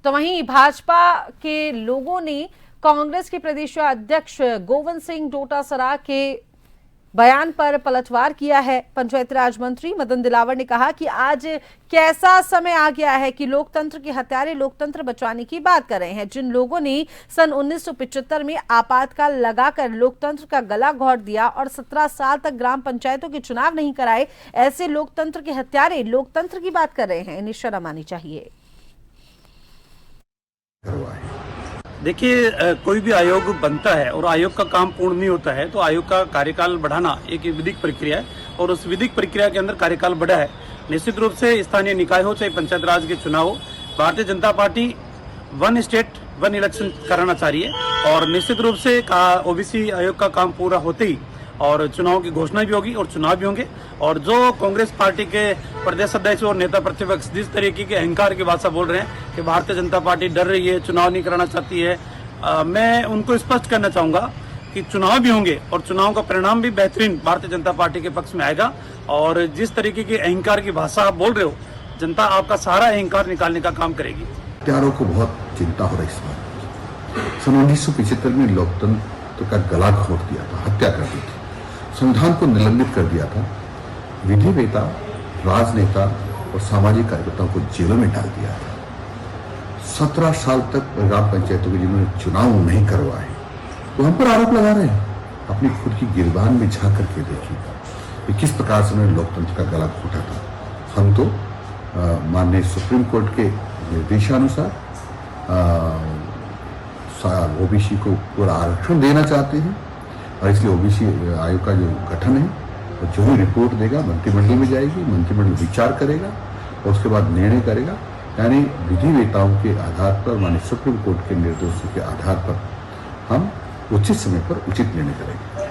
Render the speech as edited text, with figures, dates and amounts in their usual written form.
तो वहीं भाजपा के लोगों ने कांग्रेस के प्रदेश अध्यक्ष गोविंद सिंह डोटासरा के बयान पर पलटवार किया है। पंचायती राज मंत्री मदन दिलावर ने कहा कि आज कैसा समय आ गया है कि लोकतंत्र के हत्यारे लोकतंत्र बचाने की बात कर रहे हैं। जिन लोगों ने सन 1975 में आपातकाल लगाकर लोकतंत्र का गला घोंट दिया और 17 साल तक ग्राम पंचायतों के चुनाव नहीं कराए, ऐसे लोकतंत्र के हत्यारे लोकतंत्र की बात कर रहे हैं। इन्हें शर्म आनी चाहिए। देखिए, कोई भी आयोग बनता है और आयोग का काम पूर्ण नहीं होता है तो आयोग का कार्यकाल बढ़ाना एक विधिक प्रक्रिया है और उस विधिक प्रक्रिया के अंदर कार्यकाल बढ़ा है। निश्चित रूप से स्थानीय निकाय हो चाहे पंचायत राज के चुनाव हो, Bharatiya Janata party one state one election कराना चाह रही है और निश्चित रूप से ओबीसी आयोग का काम पूरा होते ही और चुनाव की घोषणा भी होगी और चुनाव भी होंगे। और जो कांग्रेस पार्टी के प्रदेश अध्यक्ष और नेता प्रतिपक्ष जिस तरीके के अहंकार की भाषा बोल रहे हैं कि भारतीय जनता पार्टी डर रही है, चुनाव नहीं कराना चाहती है, मैं उनको स्पष्ट करना चाहूंगा कि चुनाव भी होंगे और चुनाव का परिणाम भी बेहतरीन भारतीय जनता पार्टी के पक्ष में आएगा। और जिस तरीके के अहंकार की भाषा आप बोल रहे हो, जनता आपका सारा अहंकार निकालने का काम करेगी। हत्यारों को बहुत चिंता हो रही है। सन 1975 में लोकतंत्र का गला घोंट दिया था, हत्या कर दी थी, संविधान को निलंबित कर दिया था, विधिवेता, राजनेता और सामाजिक कार्यकर्ताओं को जेलों में डाल दिया था। 17 साल तक ग्राम पंचायतों के जिन्होंने चुनाव नहीं करवाए तो हम पर आरोप लगा रहे हैं। अपनी खुद की गिरबान में झांक करके देखिएगा कि किस प्रकार से उन्होंने लोकतंत्र का गला घोंटा था। हम तो माननीय सुप्रीम कोर्ट के निर्देशानुसार ओबीसी को पूरा आरक्षण देना चाहते हैं और इसलिए ओबीसी आयोग का जो गठन है वो जो भी रिपोर्ट देगा मंत्रिमंडल में जाएगी, मंत्रिमंडल विचार करेगा और उसके बाद निर्णय करेगा। यानी विधिवेताओं के आधार पर माननीय सुप्रीम कोर्ट के निर्देशों के आधार पर हम उचित समय पर उचित निर्णय करेंगे।